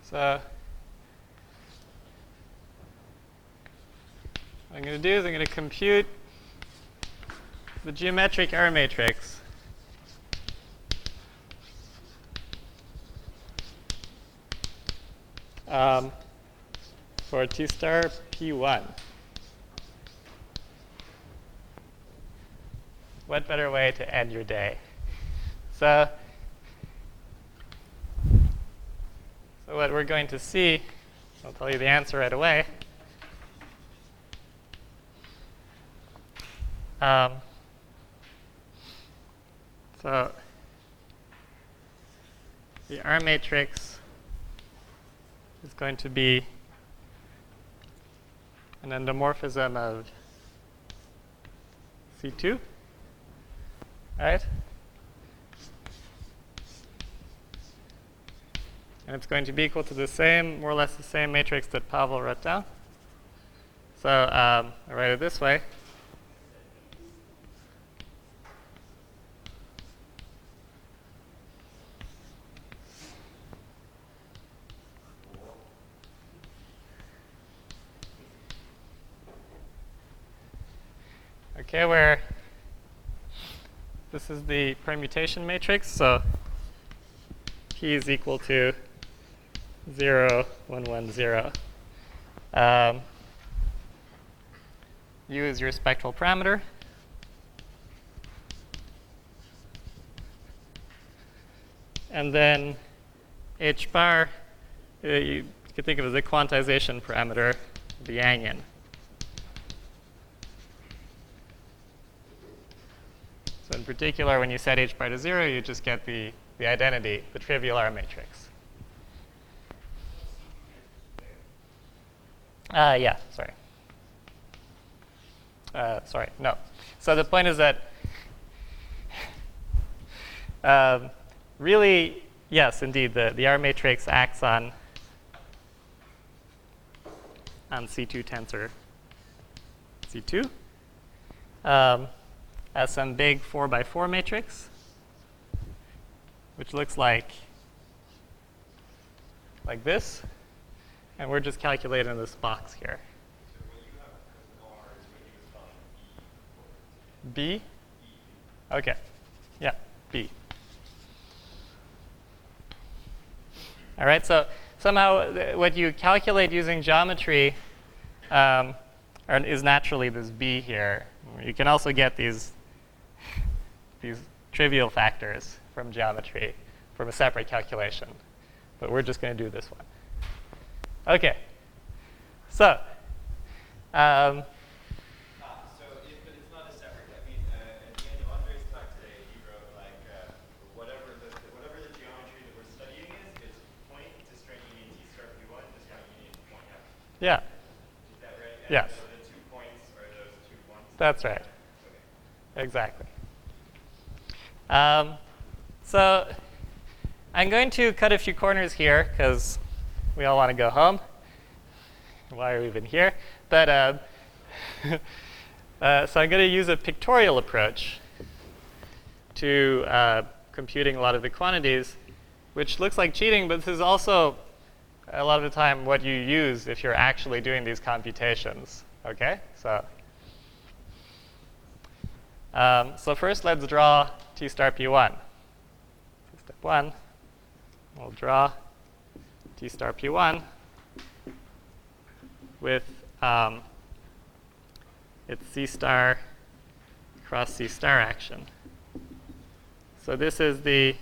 So what I'm going to do is I'm going to compute the geometric error matrix for T star P1. What better way to end your day? So what we're going to see, I'll tell you the answer right away. So the R matrix is going to be an endomorphism of C2, right? And it's going to be equal to the same, more or less the same matrix that Pavel wrote down. So I write it this way. Okay, where this is the permutation matrix, so P is equal to 0, 1, 1, 0. U is your spectral parameter. And then H bar, you could think of as a quantization parameter, the Yangian. So in particular, when you set H bar to 0, you just get the identity, the trivial R matrix. Yeah, sorry. Sorry, no. So the point is that really, yes, indeed, the R matrix acts on C2 tensor C2 as some big 4x4 matrix, which looks like this. And we're just calculating this box here. So when you have R is when you spell B? B? OK. Yeah, B. All right, so somehow what you calculate using geometry is naturally this B here. You can also get these trivial factors from geometry from a separate calculation. But we're just going to do this one. OK. So So but it's not a separate. I mean, at the end of Andre's talk today, he wrote like whatever the geometry that we're studying is point to straight union T star P1 to straight union point F. yeah. Is that right? And Yes. so the 2 points are those 2 ones? That's right. Okay. Exactly. So I'm going to cut a few corners here, because we all want to go home. Why are we even here? But so I'm going to use a pictorial approach to computing a lot of the quantities, which looks like cheating, but this is also a lot of the time what you use if you're actually doing these computations. OK? So first, let's draw T star P1. Step 1, we'll draw T star P1 with its C star cross C star action. So this is the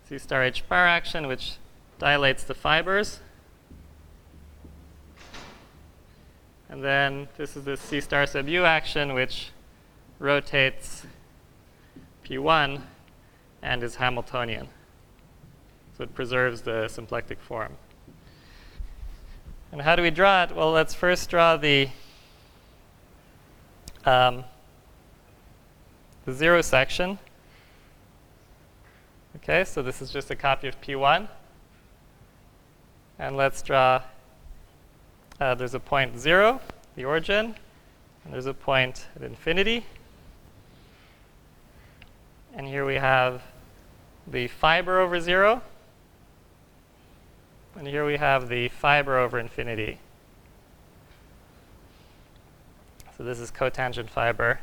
C star H bar action, which dilates the fibers. And then this is the C star sub U action, which rotates P1 and is Hamiltonian. So it preserves the symplectic form. And how do we draw it? Well, let's first draw the zero section. OK, so this is just a copy of P1. And let's draw, there's a point 0, the origin, and there's a point at infinity. And here we have the fiber over 0. And here we have the fiber over infinity. So this is cotangent fiber.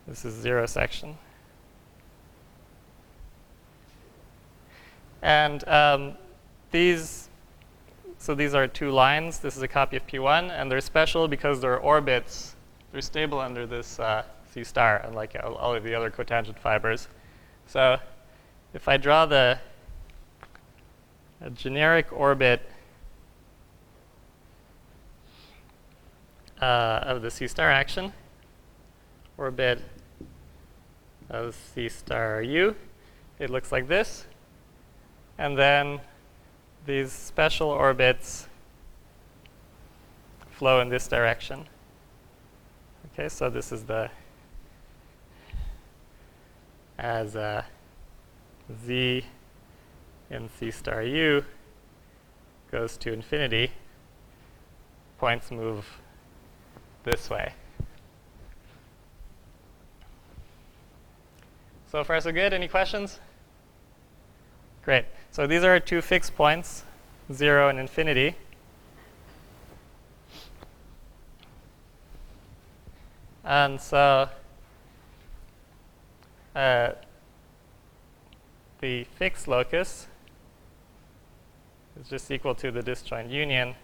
This is zero section. And these are two lines. This is a copy of P1, and they're special because they're orbits. They're stable under this C star, unlike all of the other cotangent fibers. So if I draw a generic orbit of the C star action, orbit of C star U, it looks like this. And then these special orbits flow in this direction. Okay, so this is as Z in C star U goes to infinity, points move this way. So far, so good. Any questions? Great. So these are two fixed points, 0 and infinity. And so the fixed locus is just equal to the disjoint union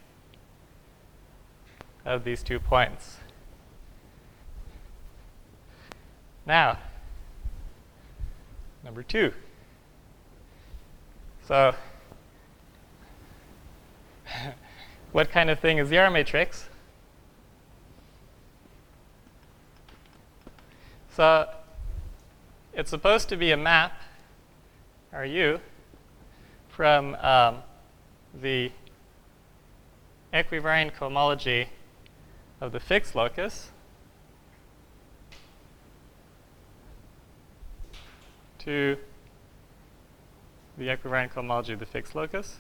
of these 2 points. Now, number 2. So what kind of thing is the R matrix? So it's supposed to be a map, RU, from the equivariant cohomology of the fixed locus to the equivariant cohomology of the fixed locus.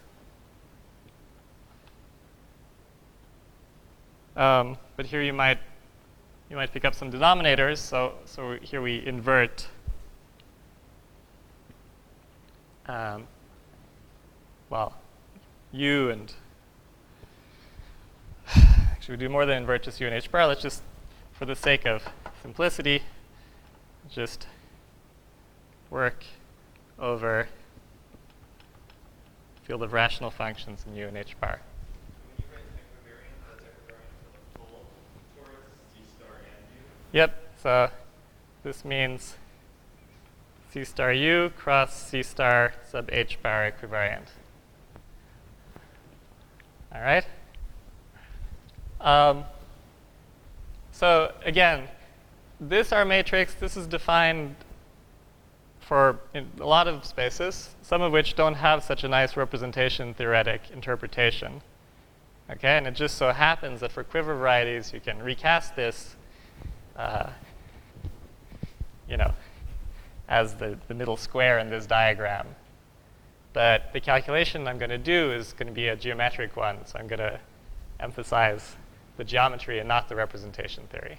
But here you might pick up some denominators. So here we invert U and actually we do more than invert just U and H bar. Let's just, for the sake of simplicity, just work over field of rational functions in U and H bar. When you write equivariant, that's equivariant for the full torus, C star and U? Yep. So this means C star U cross C star sub H bar equivariant. All right. So again, this R matrix, this is defined for a lot of spaces, some of which don't have such a nice representation theoretic interpretation. Okay, and it just so happens that for quiver varieties, you can recast this, as the middle square in this diagram. But the calculation I'm going to do is going to be a geometric one, so I'm going to emphasize the geometry and not the representation theory.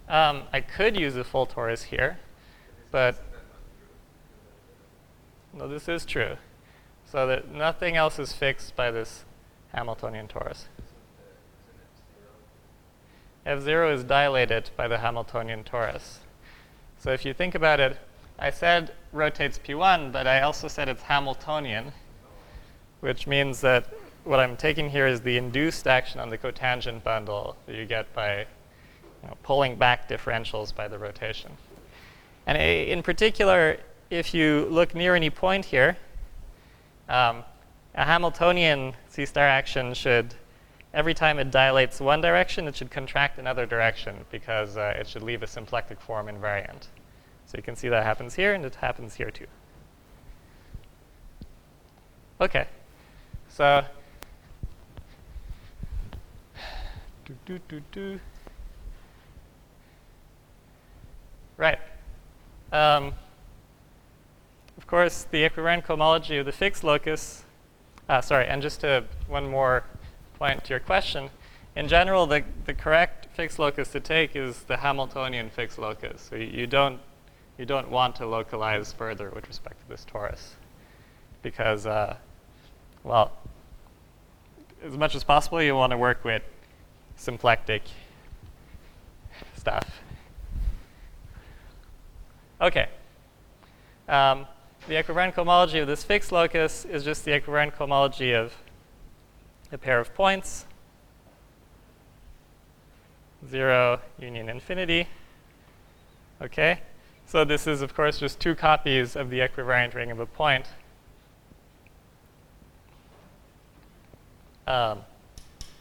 I could use a full torus here, but no, this is true. So that nothing else is fixed by this Hamiltonian torus. F0 is dilated by the Hamiltonian torus. So if you think about it, I said rotates P1, but I also said it's Hamiltonian, which means that what I'm taking here is the induced action on the cotangent bundle that you get by pulling back differentials by the rotation. And in particular, if you look near any point here, a Hamiltonian C star action should, every time it dilates one direction, it should contract another direction because it should leave a symplectic form invariant. So you can see that happens here, and it happens here too. Okay, so right. Of course, the equivariant cohomology of the fixed locus, and just one more point to your question. In general, the correct fixed locus to take is the Hamiltonian fixed locus. So you don't want to localize further with respect to this torus, because well, as much as possible, you want to work with symplectic stuff. Okay. The equivariant cohomology of this fixed locus is just the equivariant cohomology of a pair of points, 0, union infinity. Okay? So this is, of course, just two copies of the equivariant ring of a point.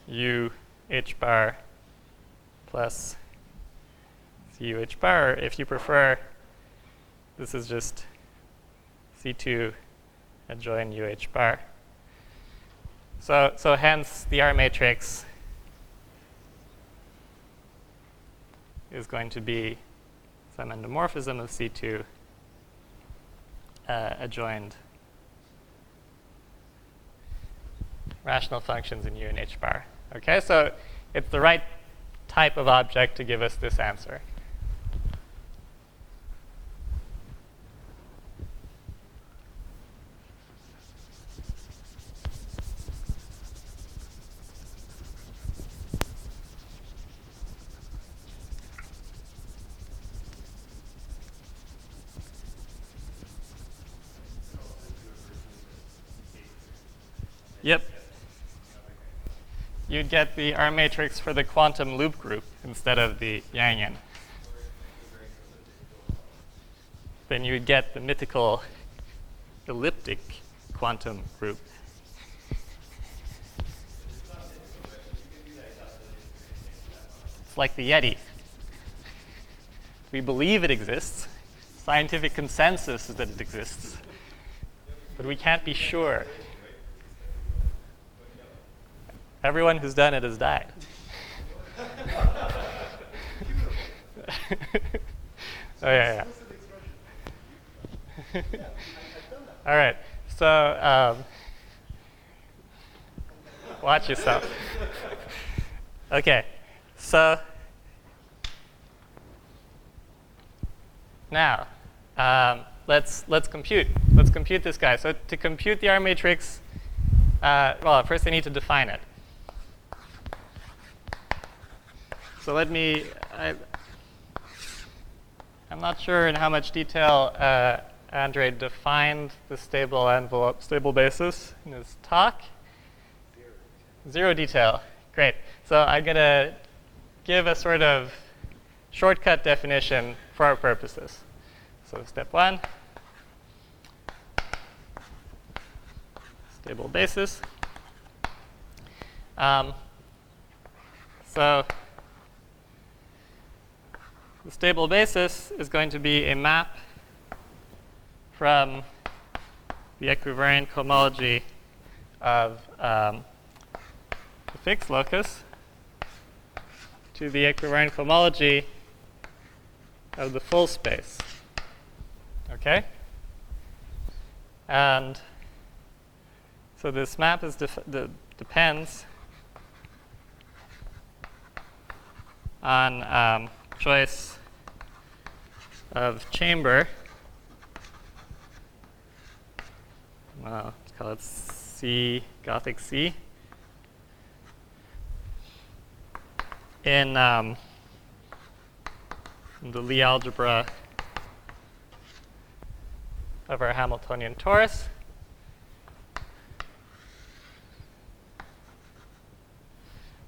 U h bar plus cu h bar, or if you prefer, this is just C2 adjoin UH bar. So hence the R matrix is going to be some endomorphism of C2 adjoined rational functions in U and H bar. Okay, so it's the right type of object to give us this answer. Yep. You'd get the R matrix for the quantum loop group instead of the Yangian. Then you would get the mythical elliptic quantum group. It's like the Yeti. We believe it exists. Scientific consensus is that it exists. But we can't be sure. Everyone who's done it has died. Oh, yeah. All right. So watch yourself. Okay. So now let's compute. Let's compute this guy. So to compute the R matrix, well, first I need to define it. So let me, I'm not sure in how much detail Andre defined the stable envelope, stable basis in his talk. Zero detail. Great. So I'm going to give a sort of shortcut definition for our purposes. So step one, stable basis. So the stable basis is going to be a map from the equivariant cohomology of the fixed locus to the equivariant cohomology of the full space. Okay? And so this map is depends on choice of chamber. Well, let's call it C, Gothic C. In the Lie algebra of our Hamiltonian torus.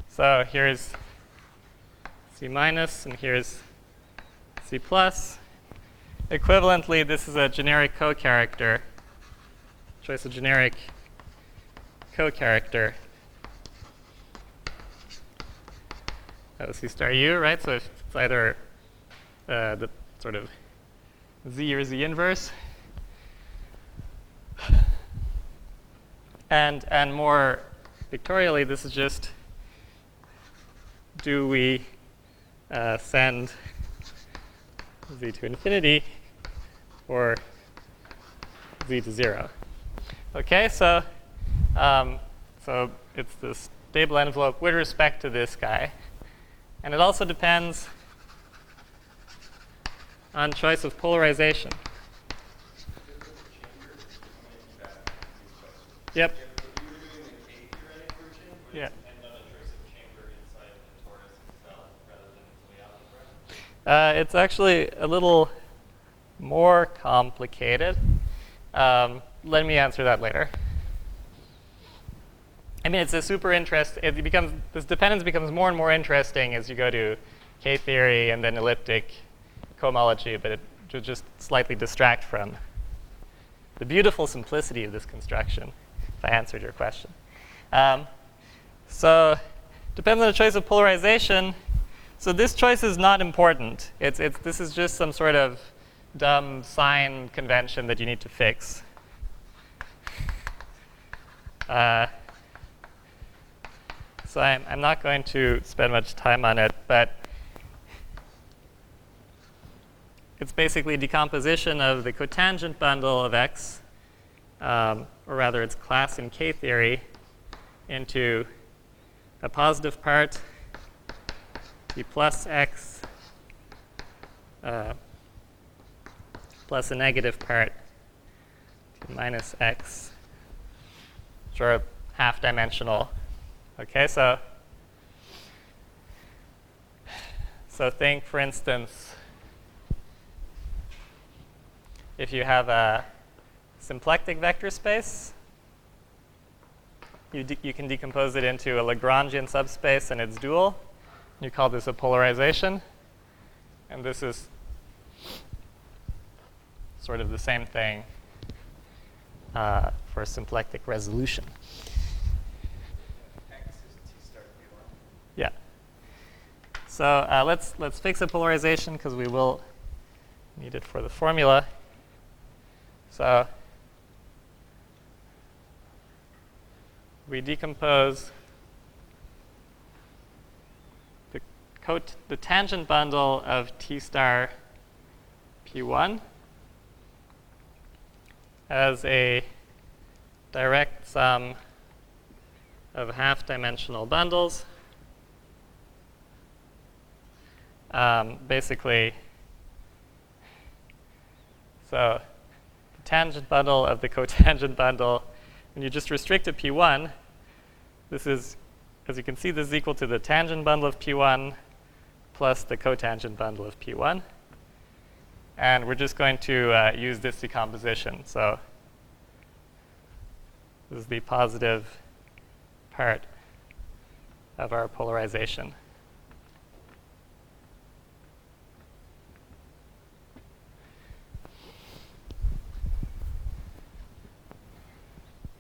So here's C minus, and here's C plus. Equivalently, this is a generic co-character. Choice of generic co-character of C star U, right? So if it's either the sort of Z or Z inverse. And more pictorially, this is just, do we send Z to infinity or Z to 0? Okay, so so it's the stable envelope with respect to this guy. And it also depends on choice of polarization. Yep. If you were doing the K-theoretic version, would Yeah. it depend on a choice of chamber inside the torus itself rather than its layout? It's actually a little more complicated. Let me answer that later. I mean, it's a super interest. This dependence becomes more and more interesting as you go to K-theory and then elliptic cohomology, but it will just slightly distract from the beautiful simplicity of this construction, if I answered your question. So depends on the choice of polarization. So this choice is not important. This is just some sort of dumb sign convention that you need to fix. So I'm not going to spend much time on it, but it's basically decomposition of the cotangent bundle of X, or rather its class in K-theory, into a positive part, T plus X, plus a negative part, T minus X, which are half-dimensional. Okay, so think, for instance, if you have a symplectic vector space, you can decompose it into a Lagrangian subspace and its dual. You call this a polarization. And this is sort of the same thing for symplectic resolution. Yeah. So let's fix a polarization because we will need it for the formula. So we decompose the tangent bundle of T star P1 as a direct sum of half-dimensional bundles. Basically, so the tangent bundle of the cotangent bundle, when you just restrict to P1, this is, as you can see, this is equal to the tangent bundle of P1 plus the cotangent bundle of P1. And we're just going to use this decomposition. So this is the positive part of our polarization.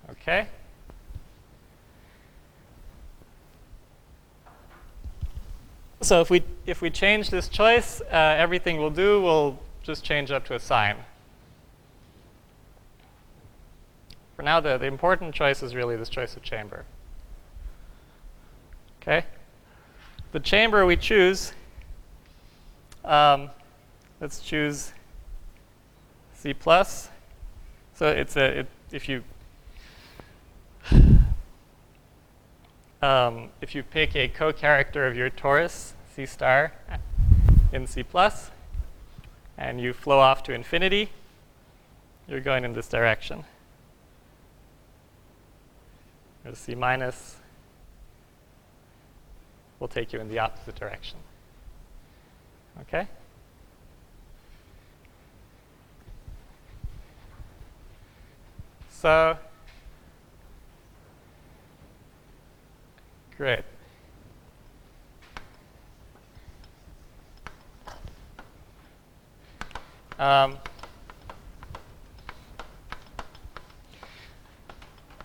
Okay. So if we change this choice, everything we'll do will just change up to a sign. For now, the important choice is really this choice of chamber. Okay. The chamber we choose, let's choose C+. So if you pick a co-character of your torus, C star, in C+, and you flow off to infinity, you're going in this direction. There's C minus will take you in the opposite direction. Okay? So, great.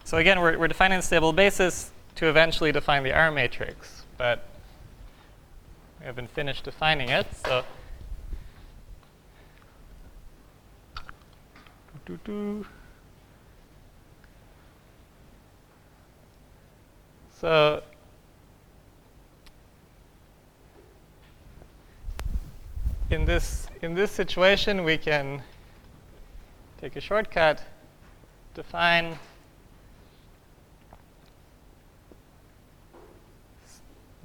So again, we're defining the stable basis to eventually define the R matrix, but we haven't finished defining it. So in this situation, we can take a shortcut, define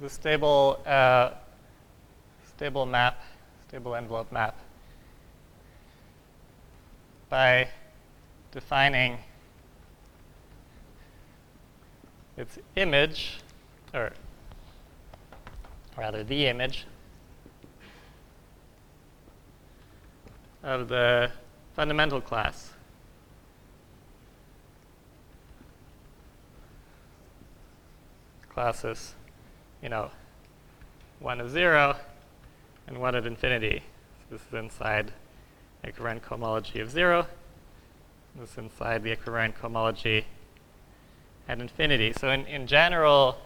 the stable stable map, stable envelope map, by defining its image, or rather the image of the fundamental class. Classes, 1 of 0 and 1 of infinity. So this is inside a covariant cohomology of 0. This is inside the covariant cohomology at infinity. So in general,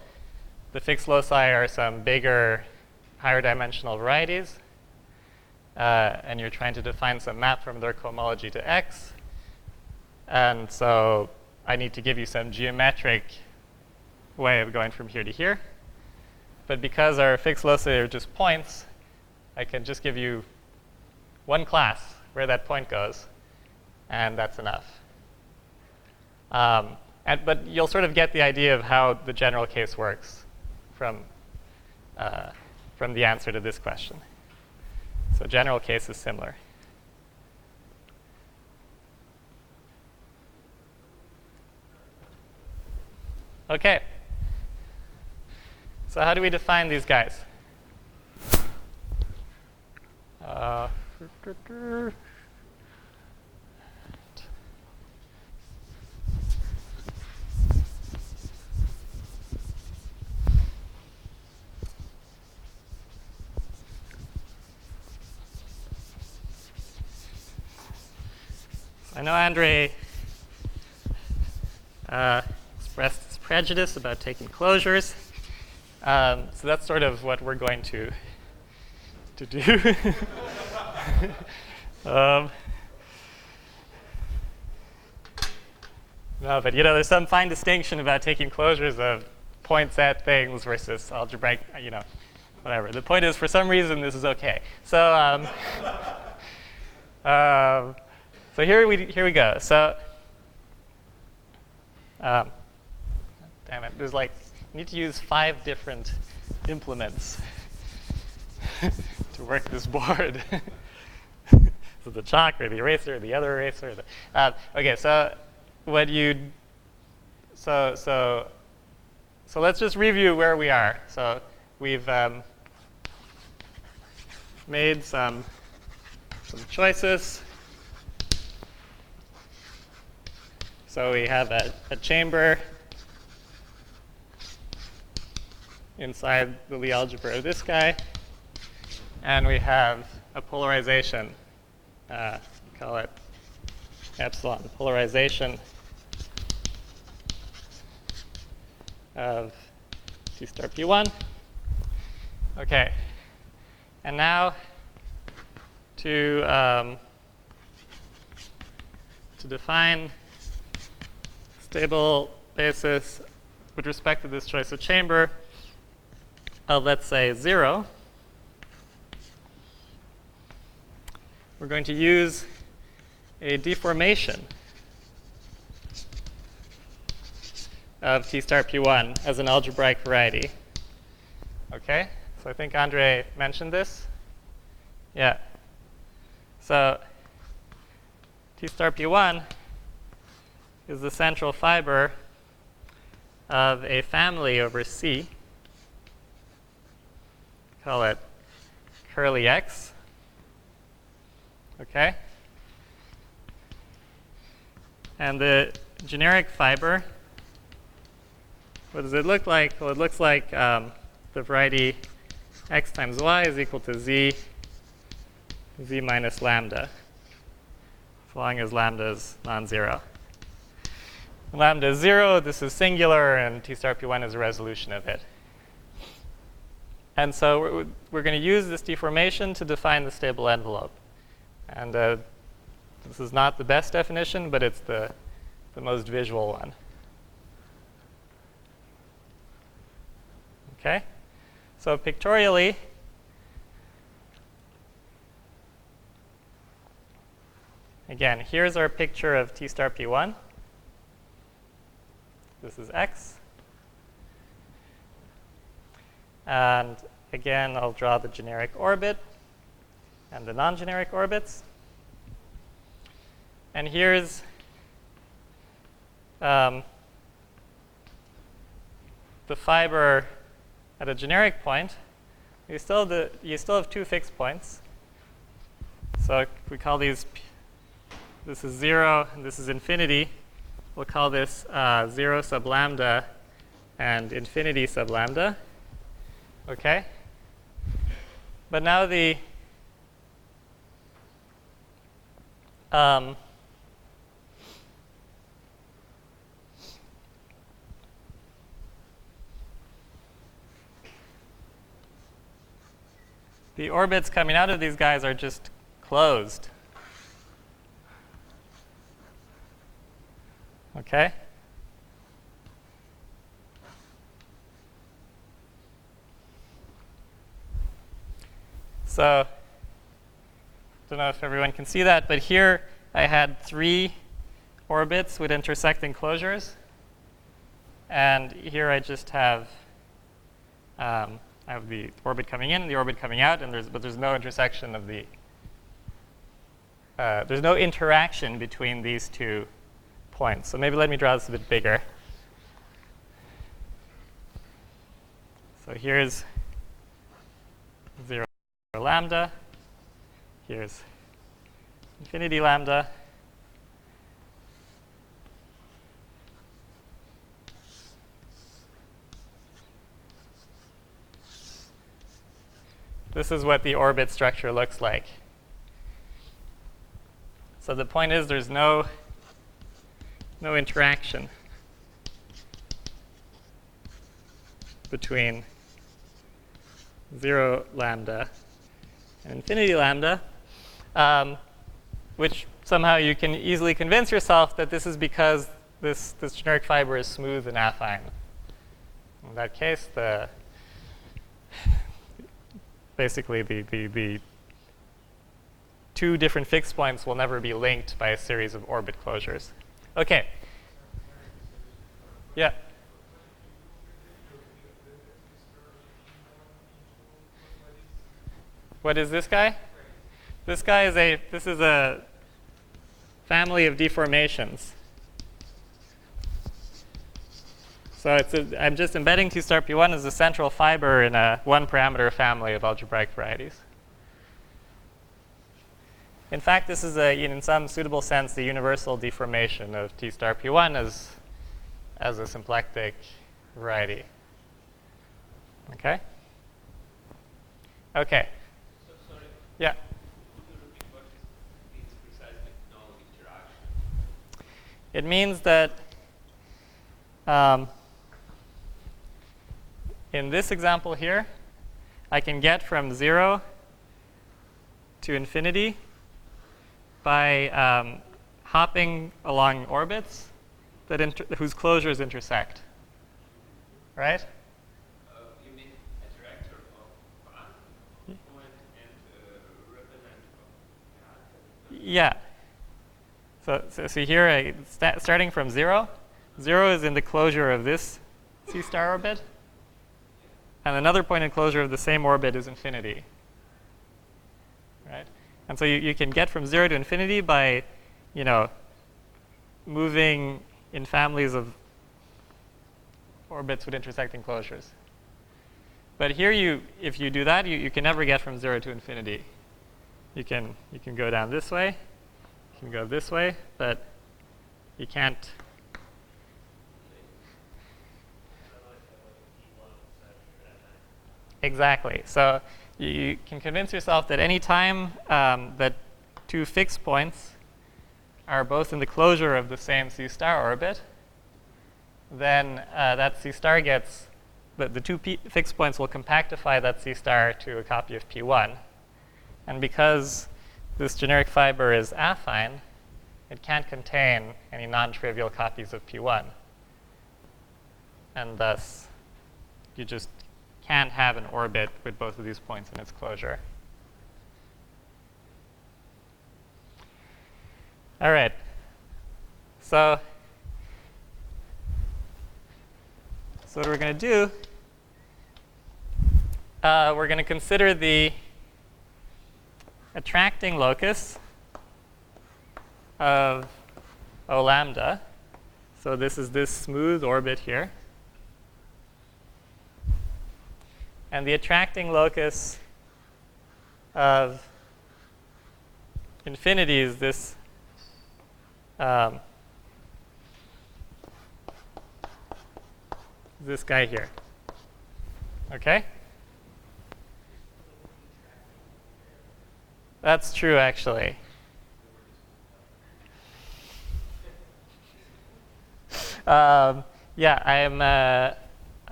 the fixed loci are some bigger, higher dimensional varieties. And you're trying to define some map from their cohomology to X. And so I need to give you some geometric way of going from here to here. But because our fixed loci are just points, I can just give you one class where that point goes, and that's enough. But you'll sort of get the idea of how the general case works from the answer to this question. So general case is similar. OK. So how do we define these guys? I know Andre expressed his prejudice about taking closures. So that's sort of what we're going to do. No, but there's some fine distinction about taking closures of points at things versus algebraic, whatever. The point is, for some reason, this is OK. So, so here we go. So, damn it, there's you need to use 5 different implements to work this board. So the chalk or the eraser or the other eraser. OK, so so let's just review where we are. So we've made some choices. So we have a chamber inside the Lie algebra of this guy. And we have a polarization, call it epsilon, polarization of T star P1. OK. And now to define stable basis with respect to this choice of chamber of, let's say, 0, we're going to use a deformation of T star P1 as an algebraic variety. OK? So I think Andre mentioned this. Yeah. So T star P1 is the central fiber of a family over C. Call it curly X. OK? And the generic fiber, what does it look like? Well, it looks like the variety x times y is equal to z minus lambda, as long as lambda is non-zero. When lambda is 0, this is singular, and T star P1 is a resolution of it. And so we're going to use this deformation to define the stable envelope. And this is not the best definition, but it's the most visual one. OK? So pictorially, again, here's our picture of T star P1. This is X. And again, I'll draw the generic orbit and the non-generic orbits. And here's the fiber at a generic point. You still have two fixed points. So if we call these, this is 0 and this is infinity. We'll call this 0 sub lambda and infinity sub lambda. Okay? But now the orbits coming out of these guys are just closed. Okay? So, I don't know if everyone can see that, but here I had 3 orbits with intersecting closures. And here I just have I have the orbit coming in and the orbit coming out, and there's no intersection of the there's no interaction between these 2 points. So maybe let me draw this a bit bigger. So here's 0 lambda. Here's infinity lambda. This is what the orbit structure looks like. So the point is there's no interaction between 0 lambda and infinity lambda, which somehow you can easily convince yourself that this is because this generic fiber is smooth and affine. In that case, basically the 2 different fixed points will never be linked by a series of orbit closures. Okay. Yeah. What is this guy? This guy is a family of deformations. So I'm just embedding T star P1 as a central fiber in a 1-parameter family of algebraic varieties. In fact, this is in some suitable sense, the universal deformation of T star P1 as a symplectic variety. Okay? Okay. So, sorry. Yeah. Could you repeat what it means precisely, no interaction? It means that in this example here, I can get from 0 to infinity by hopping along orbits whose closures intersect. Right? You mean attractor of one point and repellent of Yeah. So see here, starting from 0, 0 is in the closure of this C star orbit. And another point in closure of the same orbit is infinity. Right? And so you can get from 0 to infinity by, moving in families of orbits with intersecting closures. But here, if you do that, you can never get from 0 to infinity. You can go down this way, you can go this way, but you can't. Exactly. So you can convince yourself that any time that 2 fixed points are both in the closure of the same C star orbit, then that C star gets, the 2 fixed points will compactify that C star to a copy of P1. And because this generic fiber is affine, it can't contain any non-trivial copies of P1. And thus, you just can't have an orbit with both of these points in its closure. All right. So what we're going to do we're going to consider the attracting locus of O lambda. So this is this smooth orbit here. And the attracting locus of infinity is this this guy here. Okay? That's true, actually. Yeah, I am,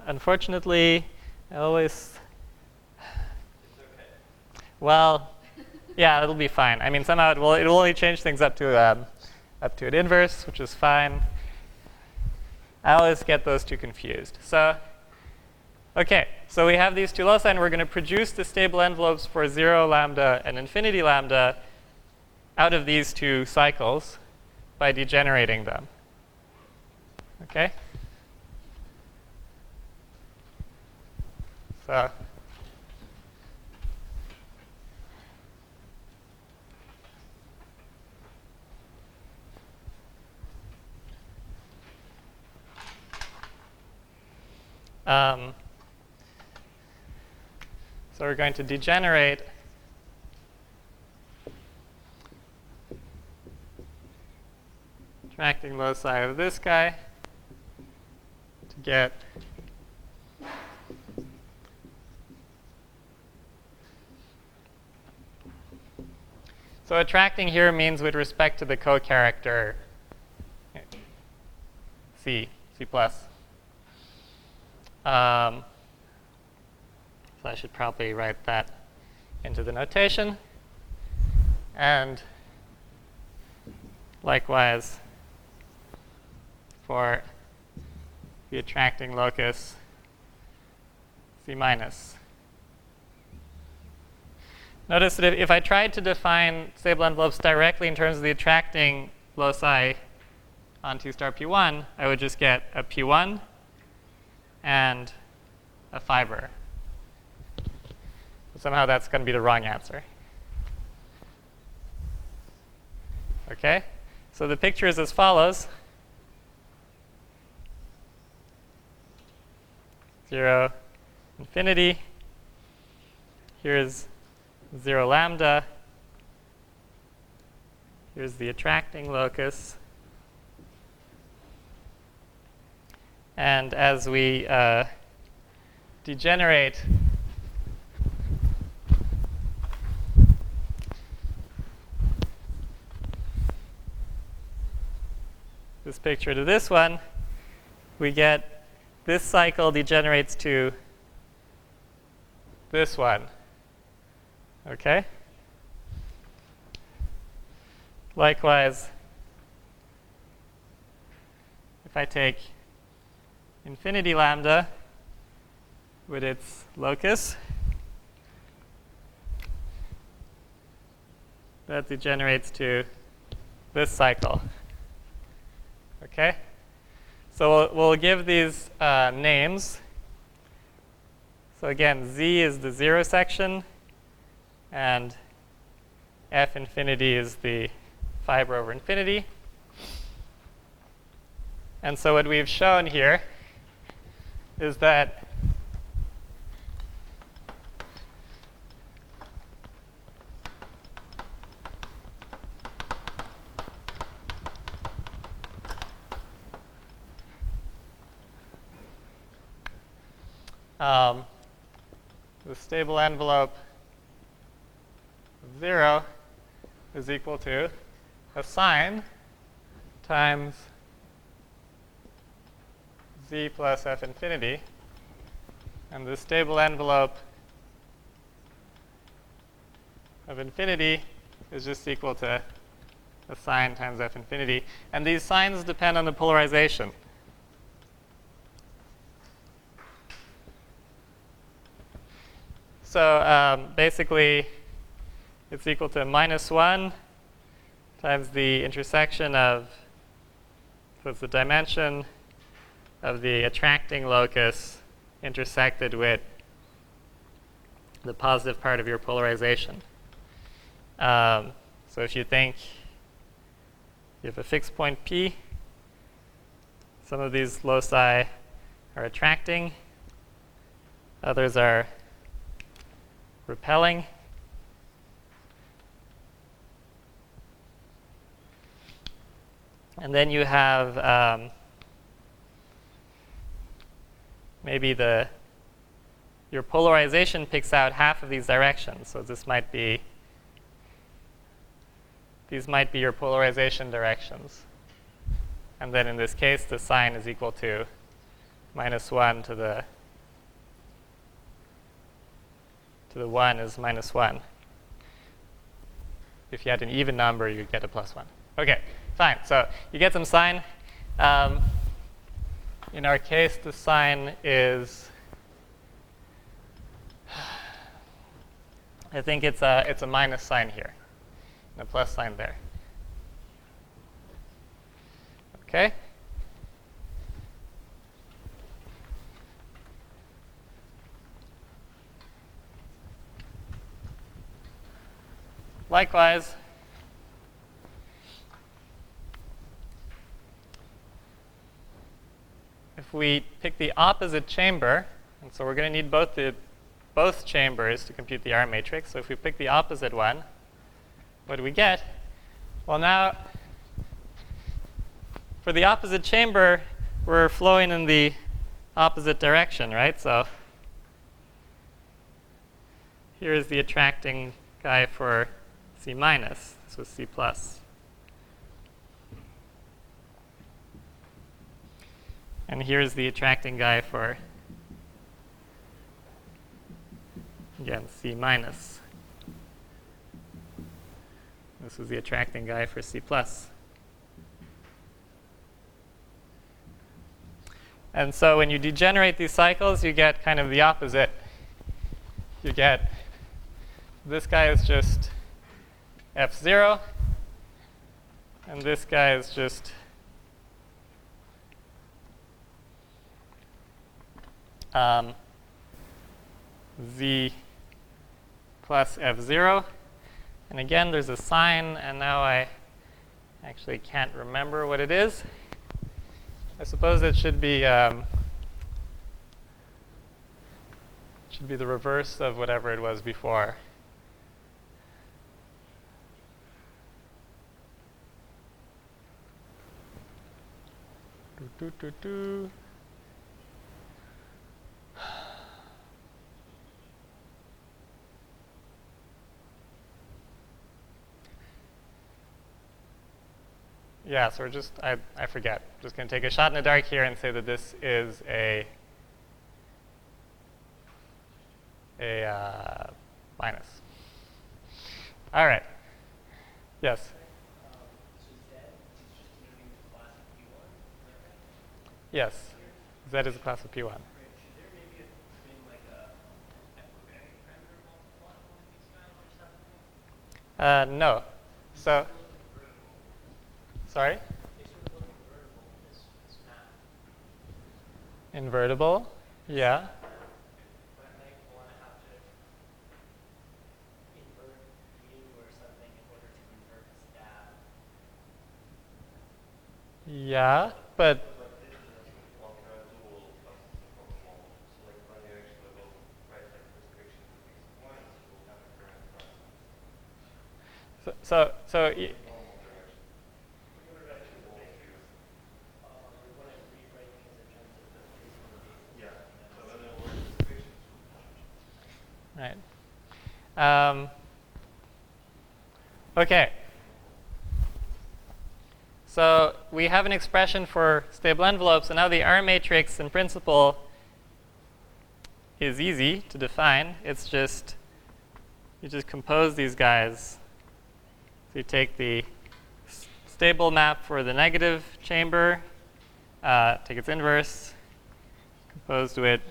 unfortunately, I always, well, yeah, it'll be fine. I mean, somehow it will only change things up to an inverse, which is fine. I always get those two confused. So, okay, so we have these two loci, and we're going to produce the stable envelopes for 0 lambda and infinity lambda out of these two cycles by degenerating them. Okay? So, so we're going to degenerate attracting loci of this guy to get so attracting here means with respect to the co-character C+. So I should probably write that into the notation. And likewise for the attracting locus C-. Notice that if I tried to define stable envelopes directly in terms of the attracting loci on 2 star P1, I would just get a P1 and a fiber. Somehow that's going to be the wrong answer. Okay? So the picture is as follows. 0, infinity. Here's 0 lambda. Here's the attracting locus. And as we degenerate this picture to this one, we get this cycle degenerates to this one. Okay? Likewise, if I take infinity lambda with its locus, that degenerates to this cycle. Okay? So we'll give these names. So again, Z is the 0 section, and F infinity is the fiber over infinity. And so what we've shown here is that the stable envelope of 0 is equal to a sine times Z plus F infinity. And the stable envelope of infinity is just equal to a sine times F infinity. And these signs depend on the polarization. So basically, it's equal to -1 times the intersection of, so it's the dimension of the attracting locus intersected with the positive part of your polarization. So if you think you have a fixed point P, some of these loci are attracting, others are repelling. And then you have maybe your polarization picks out half of these directions. So these might be your polarization directions. And then in this case, the sign is equal to -1 to the 1 is -1. If you had an even number, you'd get a +1. OK, fine. So you get some sign. In our case, the sign is, I think it's a minus sign here, and a plus sign there. OK? Likewise, if we pick the opposite chamber, and so we're going to need both chambers to compute the R matrix. So if we pick the opposite one, what do we get? Well, now, for the opposite chamber, we're flowing in the opposite direction, right? So here's the attracting guy for C minus. This was C plus. And here's the attracting guy for, again, C minus. This is the attracting guy for C plus. And so when you degenerate these cycles, you get kind of the opposite. You get this guy is just F0, and this guy is just Z plus F0. And again, there's a sign, and now I actually can't remember what it is. I suppose it should be the reverse of whatever it was before. Yeah, so we're just, I forget. I'm just going to take a shot in the dark here and say that this is a minus. All right. Yes? So Z is just denoting the class of P1, is that right? Yes. Z is a class of P1. Right. Should there maybe have been like a equivariant parameter multiplied on these guys or something? No. So, sorry? They sort of look invertible in this map. Invertible? Yeah. But I might want to have to invert mu or something in order to invert the stab. Yeah, but so We want to rewrite things in terms of the physical right. OK. So we have an expression for stable envelopes, and now the R matrix, in principle, is easy to define. It's just, you just compose these guys. So you take the stable map for the negative chamber, take its inverse, compose to it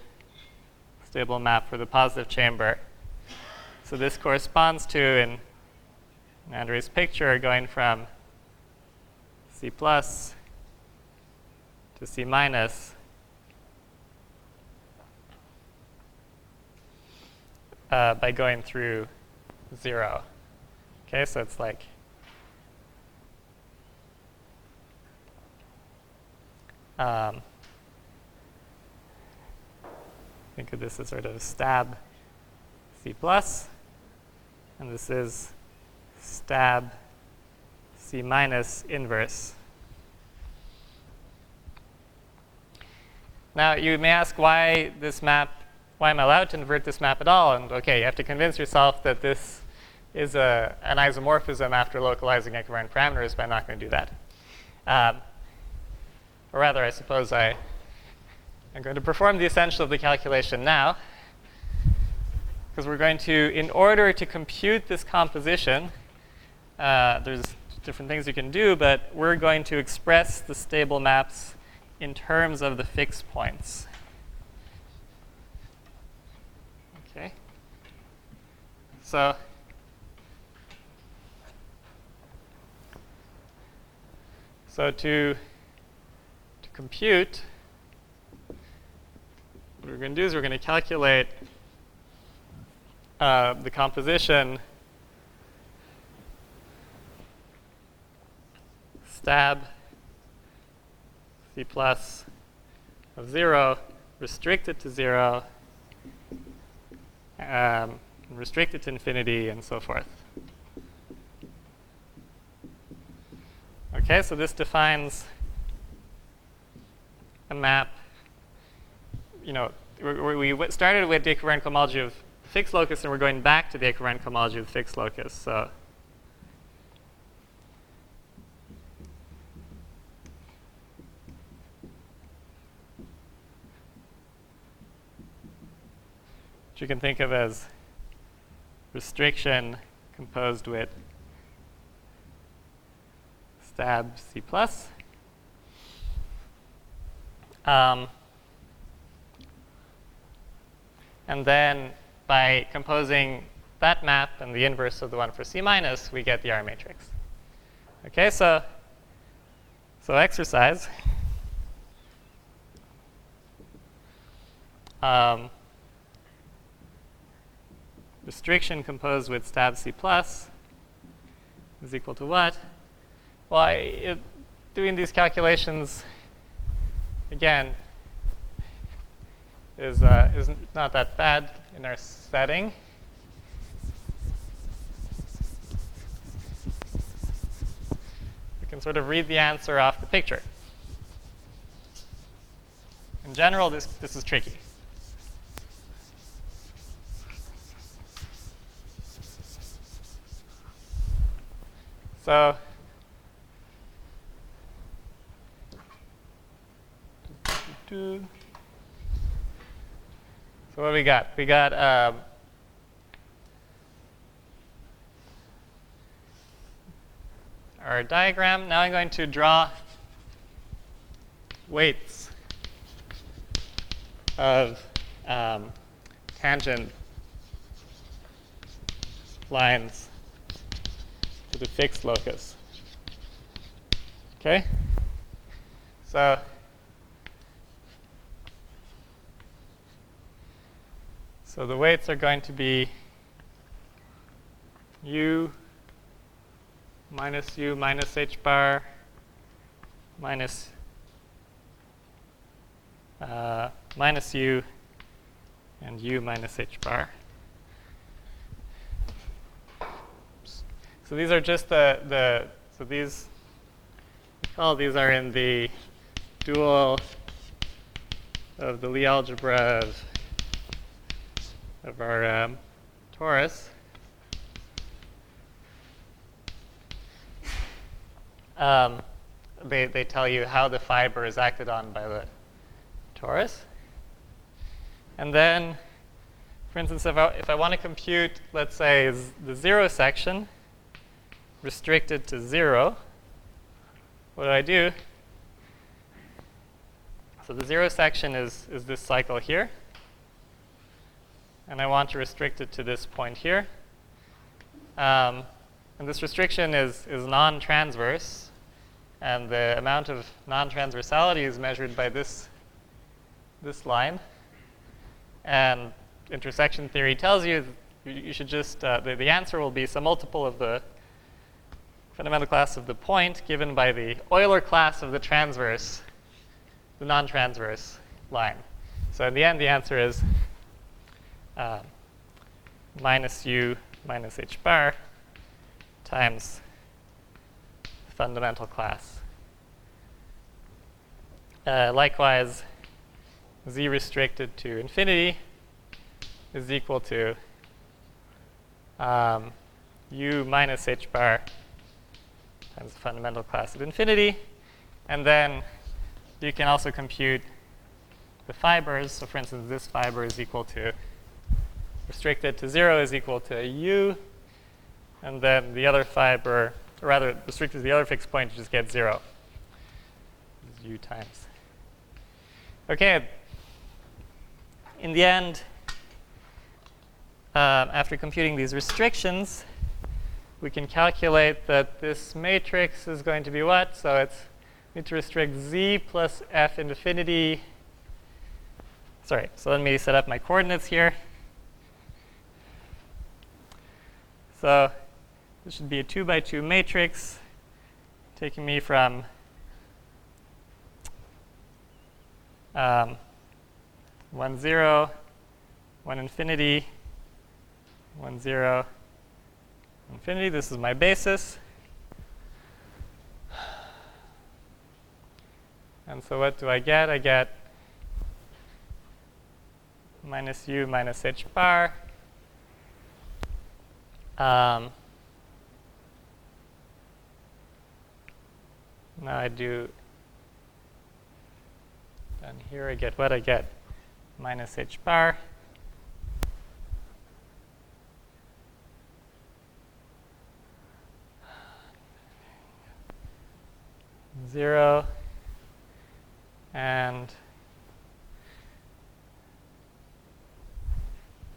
stable map for the positive chamber. So this corresponds to, in Andre's picture, going from C plus to C minus. by going through 0. Okay, so it's like think of this as sort of stab C+, and this is stab C minus inverse. Now, you may ask why this map, why am I allowed to invert this map at all? And OK, you have to convince yourself that this is an isomorphism after localizing equivalent parameters, but I'm not going to do that. Or rather, I suppose I'm going to perform the essential of the calculation now, because we're going to, in order to compute this composition, there's different things you can do, but we're going to express the stable maps in terms of the fixed points. Okay. So to compute, what we're going to do is we're going to calculate the composition stab C plus of 0, restricted to 0, restricted to infinity, and so forth. Okay, so this defines a map. You know, we started with the equivalent cohomology of fixed locus, and we're going back to the equivalent cohomology of fixed locus. So which you can think of as restriction composed with stab C+. And then by composing that map and the inverse of the one for C minus, we get the R matrix. Okay, so exercise. Restriction composed with stab C plus is equal to what? Well, doing these calculations, again, is not that bad in our setting. We can sort of read the answer off the picture. In general, this is tricky. So what do we got? We got our diagram. Now I'm going to draw weights of tangent lines to the fixed locus. Okay? So the weights are going to be u minus h bar minus minus u and u minus h bar. So these are just so these, all these are in the dual of the Lie algebra of our torus. They tell you how the fiber is acted on by the torus. And then, for instance, if I want to compute, let's say, the 0 section restricted to 0, what do? So the 0 section is this cycle here. And I want to restrict it to this point here. And this restriction is non-transverse. And the amount of non-transversality is measured by this line. And intersection theory tells you you should just, the answer will be some multiple of the fundamental class of the point given by the Euler class of the transverse, the non-transverse line. So in the end, the answer is minus u minus h bar times fundamental class. Likewise, z restricted to infinity is equal to u minus h bar times the fundamental class of infinity. And then you can also compute the fibers. So for instance, this fiber is equal to, restricted to 0 is equal to u. And then the other fiber, or rather restricted to the other fixed point, you just get 0. This is u times. OK. In the end, after computing these restrictions, we can calculate that this matrix is going to be what? So it's, we need to restrict z plus f infinity. Sorry, so let me set up my coordinates here. So this should be a 2 by 2 matrix, taking me from 1, 0, 1 infinity, 1, 0, infinity. This is my basis. And so what do I get? I get minus u minus h bar. Now I do, down here I get what? I get minus h bar. Zero and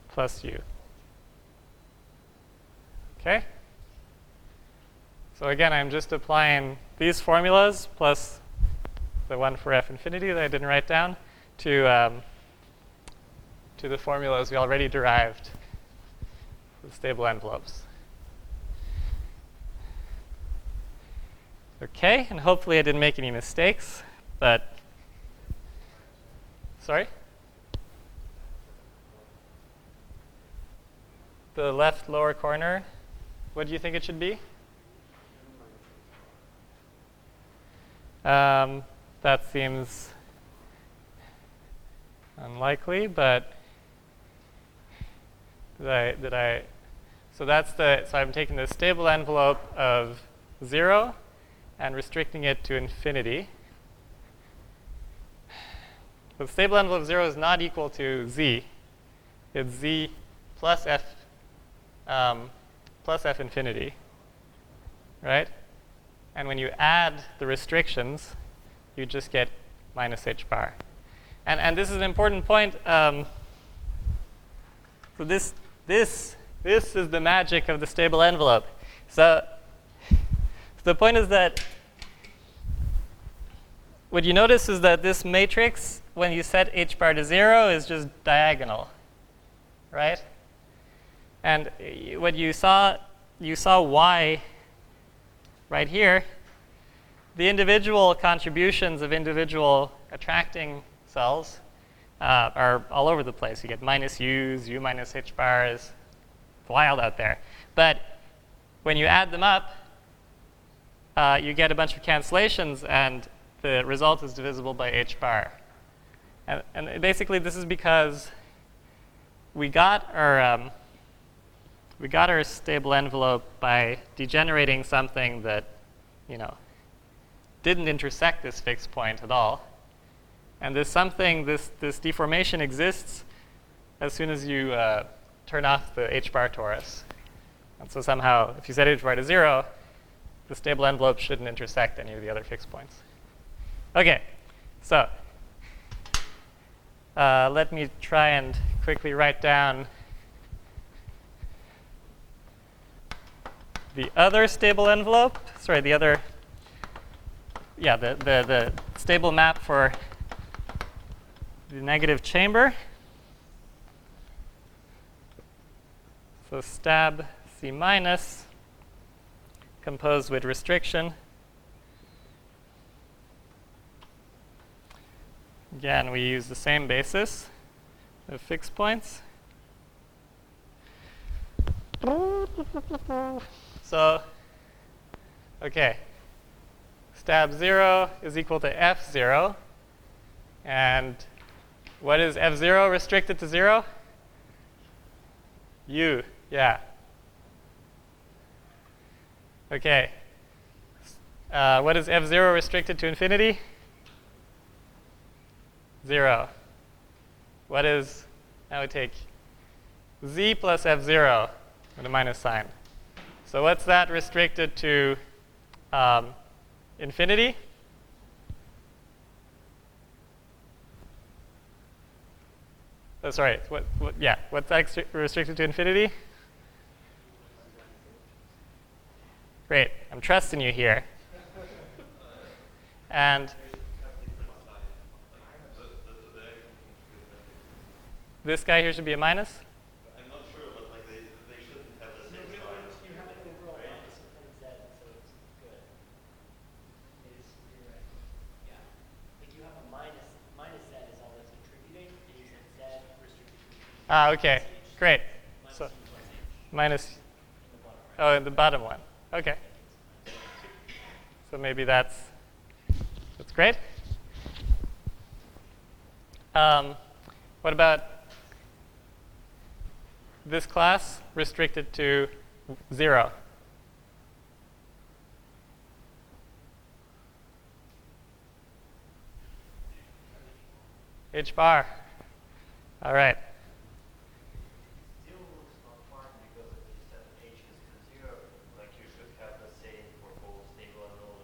plus u. OK? So again, I'm just applying these formulas plus the one for f infinity that I didn't write down to the formulas we already derived for the stable envelopes. OK, and hopefully I didn't make any mistakes, but sorry? The left lower corner, what do you think it should be? That seems unlikely, but did I? So so I'm taking the stable envelope of 0 and restricting it to infinity. But the stable envelope of 0 is not equal to z. It's z plus f infinity, right? And when you add the restrictions, you just get minus h bar. And this is an important point. So this is the magic of the stable envelope. So the point is that what you notice is that this matrix, when you set h bar to 0, is just diagonal, right? And what you saw y right here. The individual contributions of individual attracting cells are all over the place. You get minus u's, u minus h bars, wild out there. But when you add them up, you get a bunch of cancellations, and the result is divisible by h bar. And basically, this is because we got our stable envelope by degenerating something that, didn't intersect this fixed point at all. And this deformation exists as soon as you turn off the h bar torus. And so somehow, if you set h bar to 0, the stable envelope shouldn't intersect any of the other fixed points. OK, so let me try and quickly write down the other stable envelope. Sorry, the stable map for the negative chamber. So stab C minus composed with restriction. Again, we use the same basis of fixed points. So, okay, stab 0 is equal to f0. And what is f0 restricted to 0? U, yeah. Okay. What is f0 restricted to infinity? 0. What is, now we take z plus f0 with a minus sign. So what's that restricted to infinity? Oh, sorry, yeah, what's that restricted to infinity? Great, I'm trusting you here. And this guy here should be a minus? I'm not sure, but like they shouldn't have the same sign. You have an overall minus of z, so it's good. You're right. Yeah. Like you have a minus z is all that's contributing, and you said z restricted to infinity. Ah, okay, great. So minus, oh, the bottom one. Okay. So maybe that's great. What about this class restricted to 0? H bar. All right. 0 looks not fine because if you set h is to 0, like you should have the same for both stable and null.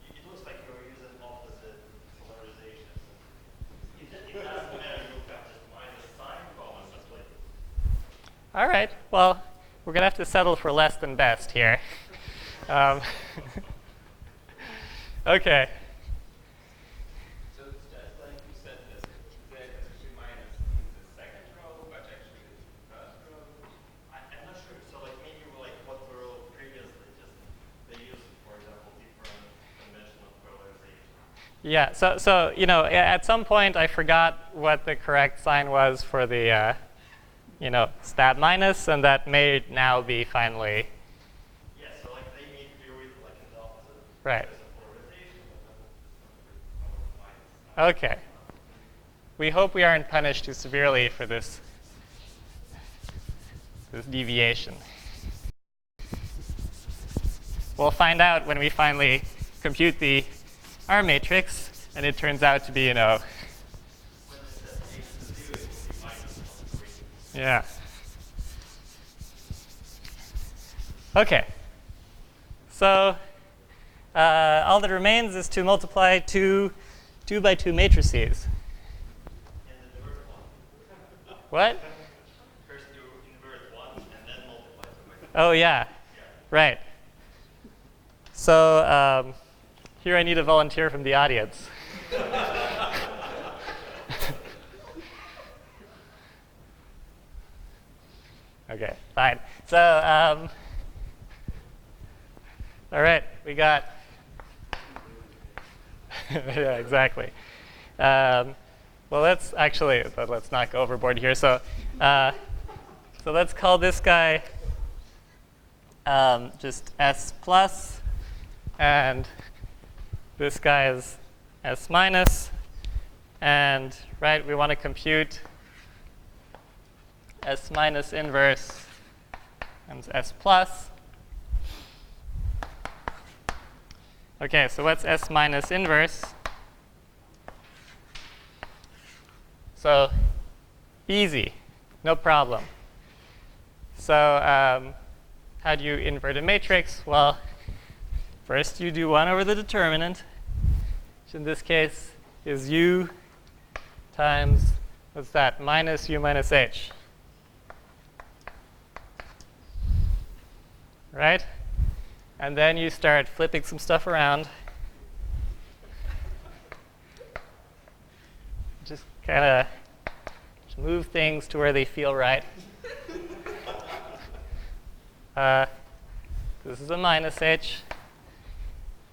It looks like you're using opposite polarizations. It doesn't matter, you have just minus sign columns. That's like. All right. Well, we're going to have to settle for less than best here. Okay. So it's just like you said this, z is minus in the second row, but actually it's the first row. I'm not sure. So like maybe like what the row previously, just they use, for example, different conventional polarization. Yeah. So you know, at some point I forgot what the correct sign was for the stab minus, and that may now be finally. Yeah. So like they need to be written like in the opposite. Right. Polarization, Okay. We hope we aren't punished too severely for this deviation. We'll find out when we finally compute the R matrix, and it turns out to be, yeah. Okay. So all that remains is to multiply two 2x2 matrices. and the invert one. What? First do invert one and then multiply two by two. Oh, yeah. Right. So here I need a volunteer from the audience. Okay, fine. So, all right, we got. Yeah, exactly. Well, let's not go overboard here. So let's call this guy just S plus, and this guy is S minus, and right, we want to compute S minus inverse and S plus. Okay, so what's S minus inverse? So easy, no problem. So how do you invert a matrix? Well, first you do 1 over the determinant, which in this case is U times, what's that, minus U minus H. Right? And then you start flipping some stuff around. Just kind of move things to where they feel right. This is a minus h.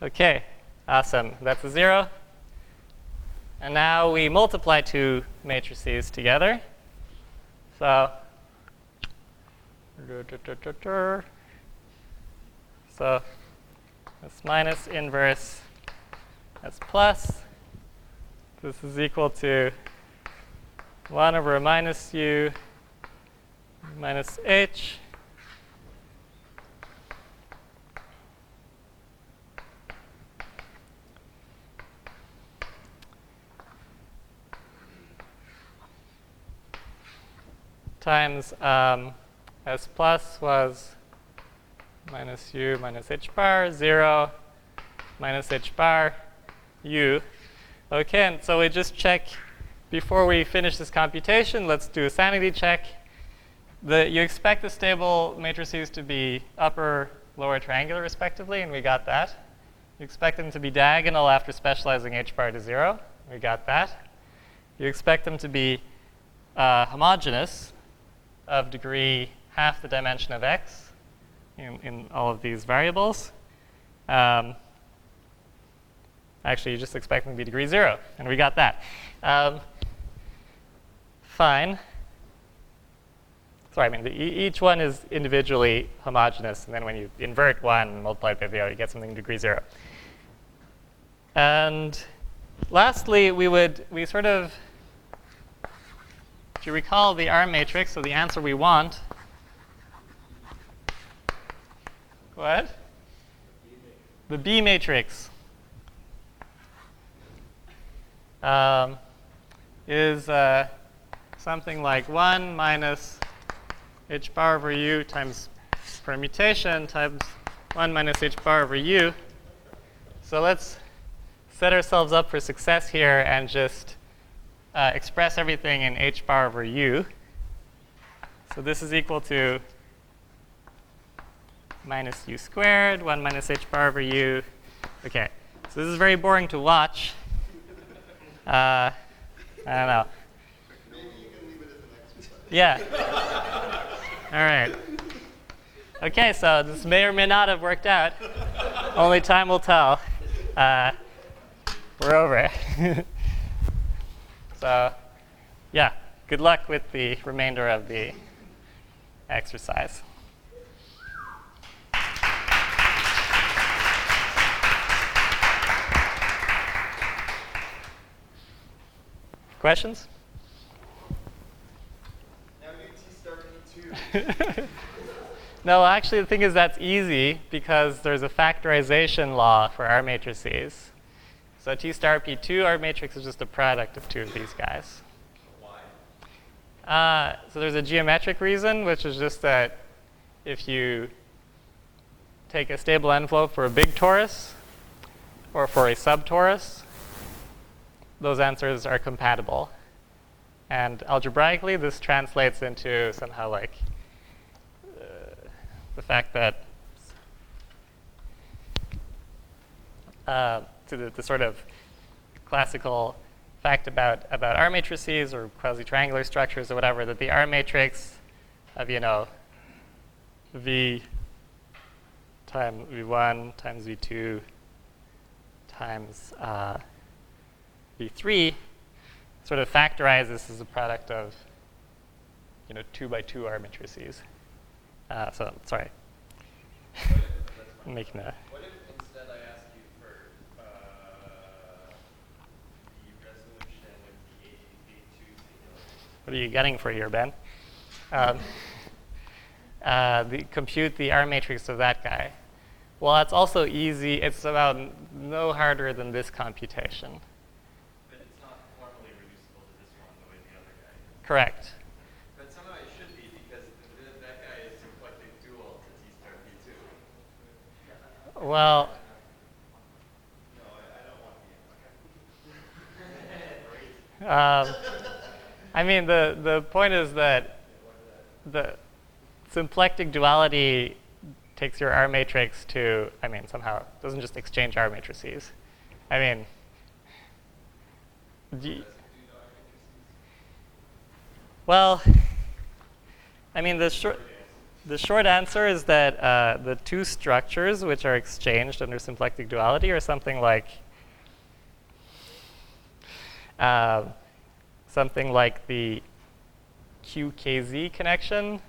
OK, awesome. That's a 0. And now we multiply two matrices together. So that's minus inverse, that's plus. This is equal to 1 over minus u minus h times s plus was minus u minus h bar, 0 minus h bar u. OK, and so we just check, before we finish this computation, let's do a sanity check. You expect the stable matrices to be upper, lower triangular, respectively, and we got that. You expect them to be diagonal after specializing h bar to 0. We got that. You expect them to be homogeneous of degree half the dimension of x in all of these variables. Actually, you just expect them to be degree 0, and we got that. Fine. Sorry, I mean, each one is individually homogeneous, and then when you invert one and multiply it by 0, you get something degree 0. And lastly, we sort of, if you recall the R matrix, so the answer we want. What? The B matrix is something like 1 minus h bar over u times permutation times 1 minus h bar over u. So let's set ourselves up for success here and just express everything in h bar over u. So this is equal to minus u squared, 1 minus h bar over u. OK, so this is very boring to watch. I don't know. Maybe you can leave it as an exercise. Yeah. All right. OK, so this may or may not have worked out. Only time will tell. We're over. So yeah, good luck with the remainder of the exercise. Questions? Now we do T-star P2. No, actually, the thing is that's easy because there's a factorization law for R matrices. So T star P2, our matrix is just a product of two of these guys. Why? So there's a geometric reason, which is just that if you take a stable envelope for a big torus or for a subtorus, those answers are compatible. And algebraically, this translates into somehow like the fact that to the sort of classical fact about R matrices or quasi-triangular structures or whatever, that the R matrix of, V times V1 times V2 times V3 sort of factorizes as a product of 2 by 2 R matrices. So sorry, I'm making a. What if instead I ask you for the resolution of the A2 singular? What are you getting for here, Ben? Compute the R matrix of that guy. Well, that's also easy. It's about no harder than this computation. But it's not formally reducible to this one the way the other guy is. Correct. But somehow it should be because that guy is symplectic dual to T star P2. Well, No, I don't want to be. I mean, the point is that the symplectic duality takes your R matrix to, somehow doesn't just exchange R matrices. The short answer is that the two structures which are exchanged under symplectic duality are something like the QKZ connection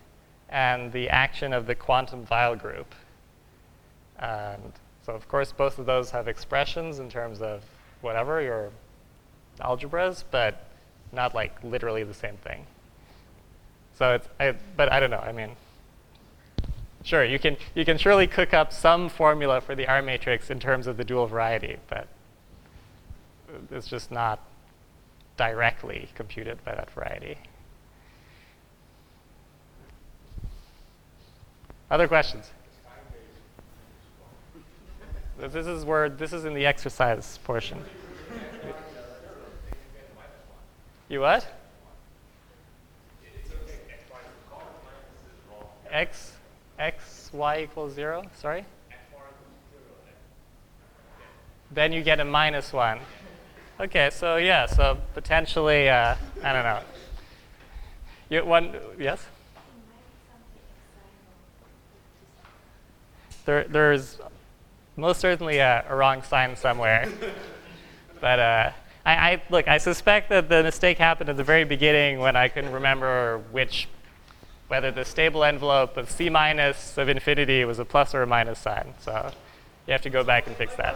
and the action of the quantum Weyl group. And so, of course, both of those have expressions in terms of whatever your algebras, but not like literally the same thing. So but I don't know. I mean, sure, you can surely cook up some formula for the R matrix in terms of the dual variety, but it's just not directly computed by that variety. Other questions? This is in the exercise portion. You what? X, y equals 0, sorry? Then you get a -1. Okay, so yeah, so potentially, I don't know. Yes? There's most certainly a wrong sign somewhere. But look, I suspect that the mistake happened at the very beginning when I couldn't remember whether the stable envelope of C- of infinity was a plus or a minus sign. So you have to go back and fix that.